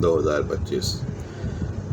2025।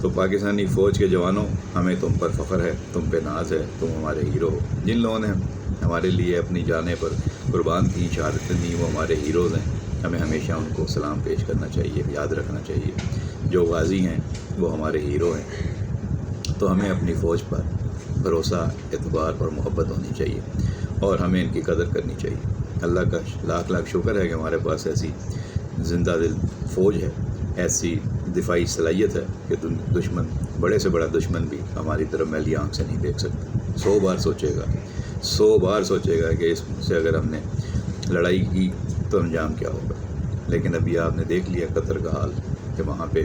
تو پاکستانی فوج کے جوانوں، ہمیں تم پر فخر ہے، تم پہ ناز ہے، تم ہمارے ہیرو ہو۔ جن لوگوں نے ہمارے لیے اپنی جانیں پر قربان کی، شہادتیں دی، وہ ہمارے ہیروز ہیں۔ ہمیں ہمیشہ ان کو سلام پیش کرنا چاہیے، یاد رکھنا چاہیے۔ جو غازی ہیں وہ ہمارے ہیرو ہیں۔ تو ہمیں اپنی فوج پر بھروسہ، اعتبار اور محبت ہونی چاہیے، اور ہمیں ان کی قدر کرنی چاہیے۔ اللہ کا لاکھ لاکھ شکر ہے کہ ہمارے پاس ایسی زندہ دل فوج ہے، ایسی دفاعی صلاحیت ہے کہ دشمن، بڑے سے بڑا دشمن بھی ہماری طرف میلی آنکھ سے نہیں دیکھ سکتا۔ 100 بار سوچے گا کہ اس سے اگر ہم نے لڑائی کی تو انجام کیا ہوگا۔ لیکن ابھی آپ نے دیکھ لیا قطر کا حال، کہ وہاں پہ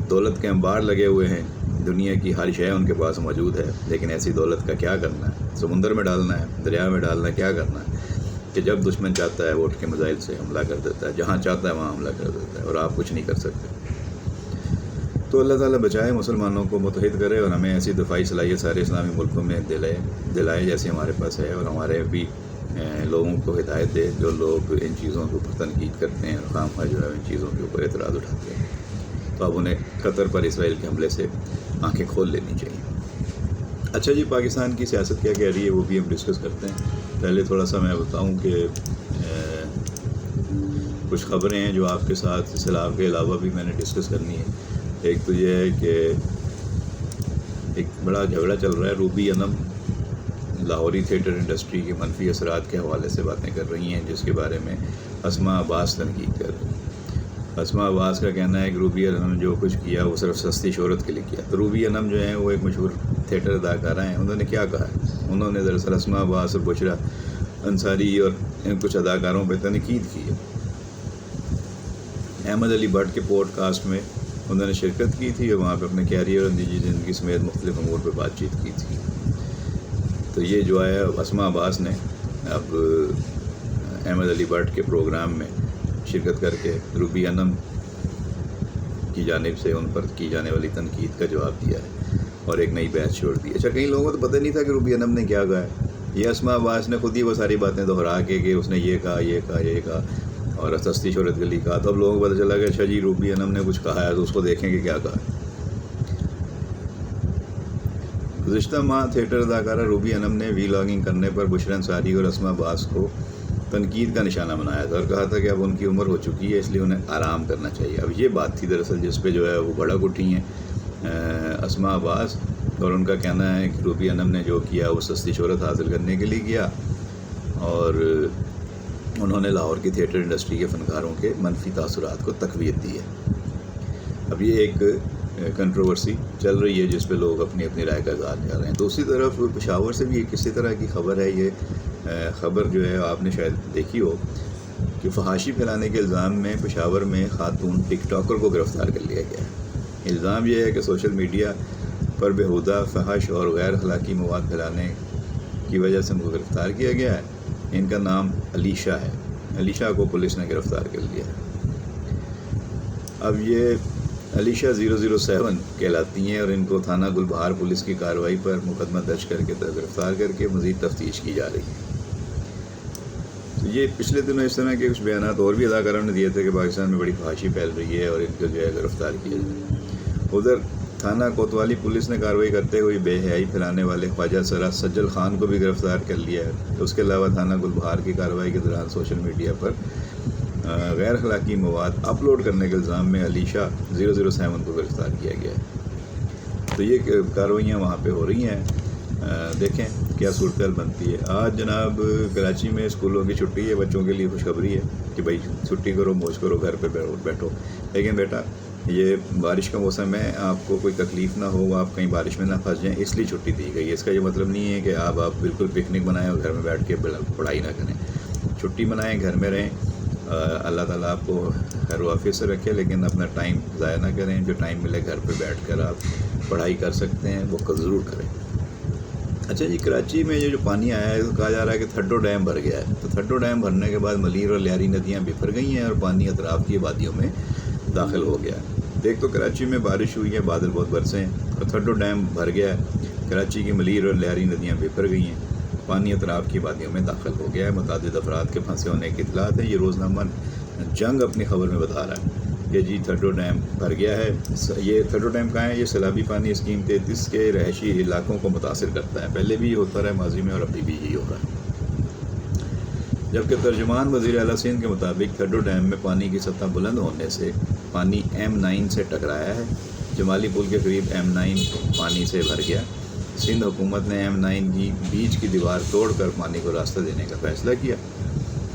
دولت کے انبار لگے ہوئے ہیں، دنیا کی ہر شے ان کے پاس موجود ہے، لیکن ایسی دولت کا کیا کرنا ہے؟ سمندر میں ڈالنا ہے، دریا میں ڈالنا ہے، کیا کرنا ہے؟ کہ جب دشمن چاہتا ہے وہ اٹھ کے میزائل سے حملہ کر دیتا ہے، جہاں چاہتا ہے وہاں حملہ کر دیتا ہے، اور آپ کچھ نہیں کر سکتے۔ تو اللہ تعالیٰ بچائے، مسلمانوں کو متحد کرے، اور ہمیں ایسی دفاعی صلاحیت سارے اسلامی ملکوں میں دلائے جیسے ہمارے پاس ہے، اور ہمارے بھی لوگوں کو ہدایت دے جو لوگ ان چیزوں کے اوپر تنقید کرتے ہیں اور خواہ جو ہے ان چیزوں کے اوپر اعتراض اٹھاتے ہیں، تو اب انہیں قطر پر اسرائیل کے حملے سے آنکھیں کھول لینی چاہیے۔ اچھا جی، پاکستان کی سیاست کیا کہہ رہی ہے وہ بھی ہم ڈسکس کرتے ہیں۔ پہلے تھوڑا سا میں بتاؤں کہ کچھ خبریں ہیں جو آپ کے ساتھ اس علاوہ کے علاوہ بھی میں نے ڈسکس کرنی ہے۔ ایک تو یہ ہے کہ ایک بڑا جھگڑا چل رہا ہے، روبی انم لاہوری تھیٹر انڈسٹری کے منفی اثرات کے حوالے سے باتیں کر رہی ہیں، جس کے بارے میں اسما عباس تنقید کر رہی ہیں۔ اسما عباس کا کہنا ہے کہ روبی انم نے جو کچھ کیا وہ صرف سستی شہرت کے لیے کیا۔ تو روبی انم جو ہیں وہ ایک مشہور تھیٹر اداکارہ ہیں، انہوں نے کیا کہا ہے؟ انہوں نے دراصل اسما عباس اور بشرا انصاری اور کچھ اداکاروں پہ تنقید کی ہے۔ احمد علی بٹ کے پوڈ کاسٹ میں انہوں نے شرکت کی تھی، اور وہاں پہ اپنے کیریئر اور نجی زندگی سمیت مختلف امور پہ بات چیت کی تھی۔ تو یہ جو ہے اسما عباس نے اب احمد علی بٹ کے پروگرام میں شرکت کر کے روبی انم کی جانب سے ان پر کی جانے والی تنقید کا جواب دیا ہے، اور ایک نئی بحث چھوڑ دی۔ اچھا، کئی لوگوں کو تو پتہ نہیں تھا کہ روبی انم نے کیا کہا ہے۔ یہ اسما عباس نے خود ہی وہ ساری باتیں دہرا کے کہ اس نے یہ کہا اور سستی شہرت کے لیے کہا، تو اب لوگوں کو پتہ چلا کہ اچھا جی روبی انم نے کچھ کہا ہے، تو اس کو دیکھیں کہ کیا کہا ہے۔ گزشتہ ماہ تھیٹر اداکارہ روبی انم نے ویلاگنگ کرنے پر بشرا انصاری اور اسما عباس کو تنقید کا نشانہ بنایا تھا، اور کہا تھا کہ اب ان کی عمر ہو چکی ہے، اس لیے انہیں آرام کرنا چاہیے۔ اب یہ بات تھی دراصل جس پہ جو ہے وہ بھڑک اٹھی ہیں اسما عباس، اور ان کا کہنا ہے کہ روبی انم نے جو کیا وہ سستی شہرت حاصل کرنے کے لیے کیا، اور انہوں نے لاہور کی تھیٹر انڈسٹری کے فنکاروں کے منفی تاثرات کو تقویت دی ہے۔ اب یہ ایک کنٹروورسی چل رہی ہے جس پہ لوگ اپنی اپنی رائے کا اظہار کر رہے ہیں۔ دوسری طرف پشاور سے بھی کسی طرح کی خبر ہے، یہ خبر جو ہے آپ نے شاید دیکھی ہو کہ فحاشی پھیلانے کے الزام میں پشاور میں خاتون ٹک ٹاکر کو گرفتار کر لیا گیا ہے۔ الزام یہ ہے کہ سوشل میڈیا پر بیہودہ فحش اور غیر اخلاقی مواد پھیلانے کی وجہ سے ان کو گرفتار کیا گیا ہے۔ ان کا نام علیشہ ہے۔ علیشہ کو پولیس نے گرفتار کر لیا ہے۔ اب یہ علیشہ 007 کہلاتی ہیں، اور ان کو تھانہ گلبہار پولیس کی کارروائی پر مقدمہ درج کر کے گرفتار کر کے مزید تفتیش کی جا رہی ہے۔ تو یہ پچھلے دنوں اس طرح کے کچھ بیانات اور بھی اداکاروں نے دیے تھے کہ پاکستان میں بڑی فحاشی پھیل رہی ہے اور ان کو جو ہے گرفتار کیا جائے۔ ادھر تھانہ کوتوالی پولیس نے کارروائی کرتے ہوئے بے حیائی پھیلانے والے خواجہ سرا سجل خان کو بھی گرفتار کر لیا ہے۔ اس کے علاوہ تھانہ گلبہار کی کارروائی کے دوران سوشل میڈیا پر غیر اخلاقی مواد اپلوڈ کرنے کے الزام میں علیشہ 007 کو گرفتار کیا گیا ہے۔ تو یہ کارروائیاں وہاں پہ ہو رہی ہیں، دیکھیں کیا صورتحال بنتی ہے۔ آج جناب کراچی میں اسکولوں کی چھٹی ہے، بچوں کے لیے خوشخبری ہے کہ بھائی چھٹی کرو، موج کرو، گھر پہ بیٹھو۔ لیکن بیٹا یہ بارش کا موسم ہے، آپ کو کوئی تکلیف نہ ہو، آپ کہیں بارش میں نہ پھنس جائیں، اس لیے چھٹی دی گئی ہے۔ اس کا یہ مطلب نہیں ہے کہ آپ بالکل پکنک منائیں اور گھر میں بیٹھ کے پڑھائی نہ کریں۔ چھٹی منائیں، گھر میں رہیں، اللہ تعالیٰ آپ کو خیر و عافیت سے رکھے، لیکن اپنا ٹائم ضائع نہ کریں۔ جو ٹائم ملے گھر پہ بیٹھ کر آپ پڑھائی کر سکتے ہیں وہ ضرور کریں۔ اچھا جی، کراچی میں یہ جو پانی آیا ہے، کہا جا رہا ہے کہ تھڈو ڈیم بھر گیا ہے۔ تو تھڈو ڈیم بھرنے کے بعد ملیر اور لیاری ندیاں بکھر گئی ہیں اور پانی اطراف کی وادیوں میں داخل ہو گیا ہے۔ ایک تو کراچی میں بارش ہوئی ہے، بادل بہت برسے ہیں، اور تھڈو ڈیم بھر گیا ہے۔ کراچی کی ملیر اور لیاری ندیاں بکھر گئی ہیں، پانی اطراف کی وادیوں میں داخل ہو گیا ہے۔ متعدد افراد کے پھنسے ہونے کی اطلاعات ہیں، یہ روزنامہ جنگ اپنی خبر میں بتا رہا ہے۔ کہ جی تھڈو ڈیم بھر گیا ہے. یہ تھڈو ڈیم کہاں ہے؟ یہ سیلابی پانی اسکیم 33 کے رہائشی علاقوں کو متاثر کرتا ہے. پہلے بھی یہ ہوتا رہا ہے ماضی میں اور ابھی بھی یہی ہو رہا ہے. جبکہ ترجمان وزیر اعلیٰ سندھ کے مطابق تھڈو ڈیم میں پانی کی سطح بلند ہونے سے پانی M9 سے ٹکرایا ہے. جمالی پل کے قریب M9 پانی سے بھر گیا. سندھ حکومت نے M9 کی بیچ کی دیوار توڑ کر پانی کو راستہ دینے کا فیصلہ کیا.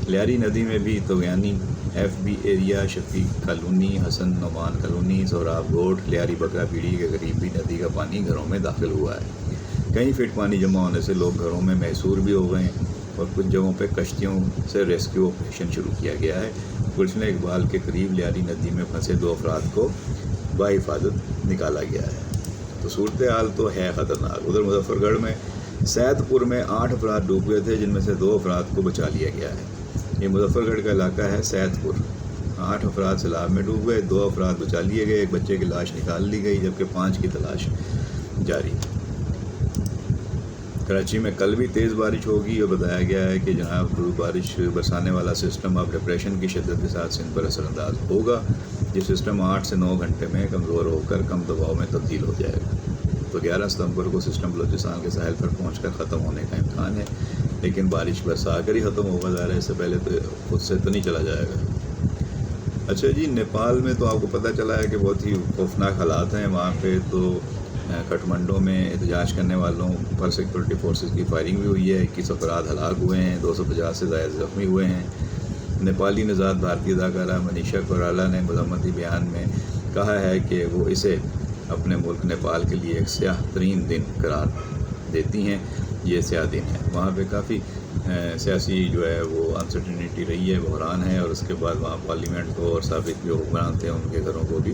لیاری ندی میں بھی تویانی FB ایریا، شفیق کالونی، حسن نعمان کالونی، سوراب گوٹ، لیاری بکرا پیڑی کے قریب بھی ندی کا پانی گھروں میں داخل ہوا ہے. کئی فٹ پانی جمع ہونے سے لوگ گھروں میں محصور بھی ہو گئے ہیں اور کچھ جگہوں پہ کشتیوں سے ریسکیو آپریشن شروع کیا گیا ہے. گلشن اقبال کے قریب لیاری ندی میں پھنسے 2 افراد کو بحفاظت نکالا گیا ہے. تو صورتحال تو ہے خطرناک. ادھر مظفر گڑھ میں سید پور میں 8 افراد ڈوب گئے تھے، جن میں سے 2 افراد کو بچا لیا گیا ہے. یہ مظفر گڑھ کا علاقہ ہے سید پور. 8 افراد سیلاب میں ڈوب گئے، 2 افراد بچا لیے گئے، ایک بچے کی لاش نکال لی گئی، جبکہ 5 کی تلاش جاری. کراچی میں کل بھی تیز بارش ہوگی اور بتایا گیا ہے کہ جناب بارش برسانے والا سسٹم اب ڈپریشن کی شدت کے ساتھ سندھ پر اثر انداز ہوگا. یہ سسٹم 8 سے 9 گھنٹے میں کمزور ہو کر کم دباؤ میں تبدیل ہو جائے گا. تو 11 ستمبر کو سسٹم بلوچستان کے ساحل پر پہنچ کر ختم ہونے کا امکان ہے، لیکن بارش برسا کر ہی ختم ہوگا. ظاہر ہے اس سے پہلے تو خود سے تو نہیں چلا جائے گا. اچھا جی، نیپال میں تو آپ کو پتہ چلا ہے کہ بہت ہی خوفناک حالات ہیں وہاں پہ. تو کٹھمنڈو میں احتجاج کرنے والوں پر سیکورٹی فورسز کی فائرنگ بھی ہوئی ہے. 21 افراد ہلاک ہوئے ہیں، 250 سے زائد زخمی ہوئے ہیں. نیپالی نژاد بھارتی اداکارہ منیشا کوئرالا نے مذمتی بیان میں کہا ہے کہ وہ اسے اپنے ملک نیپال کے لیے ایک سیاہ ترین دن قرار دیتی ہیں. یہ سیاہ دن ہے. وہاں پہ کافی سیاسی جو ہے وہ انسرٹنٹی رہی ہے، بحران ہے، اور اس کے بعد وہاں پارلیمنٹ کو اور سابق جو حکمران تھے ان کے گھروں کو بھی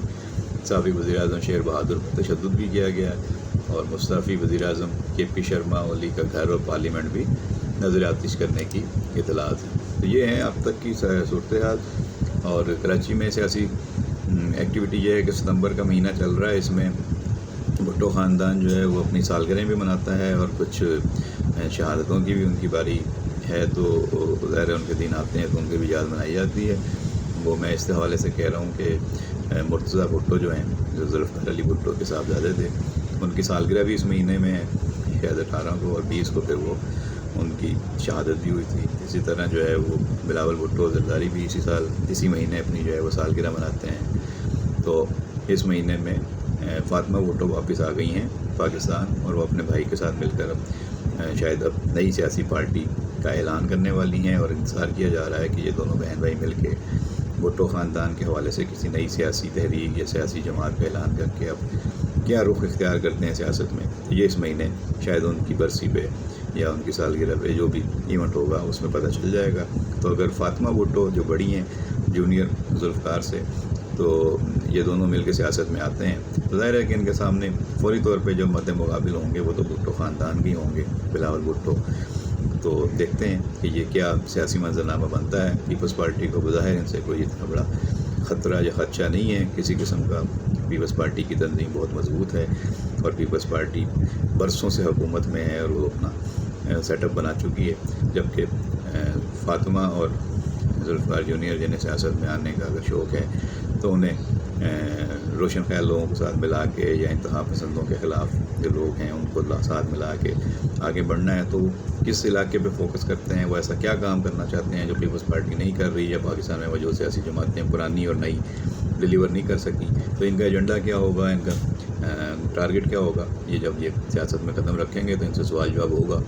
سابق وزیر اعظم شیر بہادر پر تشدد بھی کیا گیا ہے، اور مستعفی وزیر اعظم KP شرما اولی کا گھر اور پارلیمنٹ بھی نظر آتش کرنے کی اطلاعات ہیں. تو یہ ہیں اب تک کی صورتحال. اور کراچی میں سیاسی ایکٹیویٹی یہ ہے کہ ستمبر کا مہینہ چل رہا ہے، اس میں بھٹو خاندان جو ہے وہ اپنی سالگرہیں بھی مناتا ہے اور کچھ شہادتوں کی بھی ان کی باری ہے. تو ظاہر ان کے دن آتے ہیں تو ان کی بھی یاد منائی جاتی ہے. وہ میں اس حوالے سے کہہ رہا ہوں کہ مرتضیٰ بھٹو جو ہیں، جو ذوالفقار علی بھٹو کے صاحبزادے تھے، ان کی سالگرہ بھی اس مہینے میں ہے، شاید 18 کو، اور 20 کو پھر وہ ان کی شہادت بھی ہوئی تھی. اسی طرح جو ہے وہ بلاول بھٹو زرداری بھی اسی سال اسی مہینے اپنی جو ہے وہ سالگرہ مناتے ہیں. تو اس مہینے میں فاطمہ بھٹو واپس آ گئی ہیں پاکستان، اور وہ اپنے بھائی کے ساتھ مل کر شاید اب نئی سیاسی پارٹی کا اعلان کرنے والی ہیں، اور انتظار کیا جا رہا ہے کہ یہ دونوں بہن بھائی مل کے بھٹو خاندان کے حوالے سے کسی نئی سیاسی تحریک یا سیاسی جماعت کا اعلان کر کے اب کیا رخ اختیار کرتے ہیں سیاست میں. یہ اس مہینے شاید ان کی برسی پہ یا ان کی سالگرہ پہ جو بھی ایونٹ ہوگا اس میں پتہ چل جائے گا. تو اگر فاطمہ بھٹو جو بڑی ہیں جونیئر ذوالفقار سے، تو یہ دونوں مل کے سیاست میں آتے ہیں، تو ظاہر ہے کہ ان کے سامنے فوری طور پہ جو مد مقابل ہوں گے وہ تو بھٹو خاندان کے ہوں گے، بلاول بھٹو. تو دیکھتے ہیں کہ یہ کیا سیاسی منظرنامہ بنتا ہے. پیپلز پارٹی کو بظاہر ان سے کوئی اتنا بڑا خطرہ یا خدشہ نہیں ہے کسی قسم کا. پیپلز پارٹی کی تنظیم بہت مضبوط ہے، اور پیپلز پارٹی برسوں سے حکومت میں ہے اور وہ اپنا سیٹ اپ بنا چکی ہے. جبکہ فاطمہ اور ذوالفقار جونیئر جنہیں سیاست میں آنے کا اگر شوق ہے تو انہیں روشن خیال لوگوں کے ساتھ ملا کے یا انتہا پسندوں کے خلاف جو لوگ ہیں ان کو ساتھ ملا کے آگے بڑھنا ہے. تو کس علاقے پہ فوکس کرتے ہیں، وہ ایسا کیا کام کرنا چاہتے ہیں جو پیپلز پارٹی نہیں کر رہی، یا پاکستان میں وہ جو سیاسی جماعتیں پرانی اور نئی ڈیلیور نہیں کر سکیں، تو ان کا ایجنڈا کیا ہوگا، ان کا ٹارگٹ کیا ہوگا. یہ جب یہ سیاست میں قدم رکھیں گے تو ان سے سوال جواب ہوگا،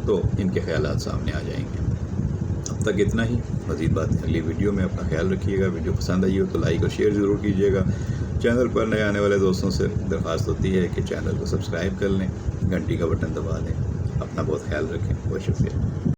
تو ان کے خیالات سامنے آ جائیں گے. اب تک اتنا ہی. مزید باتیں اگلی ویڈیو میں. اپنا خیال رکھیے گا. ویڈیو پسند آئی ہو تو لائک اور شیئر ضرور کیجیے گا. چینل پر نئے آنے والے دوستوں سے درخواست ہوتی ہے کہ چینل کو سبسکرائب کر لیں، گھنٹی کا بٹن دبا دیں. اپنا بہت خیال رکھیں. بہت شکریہ.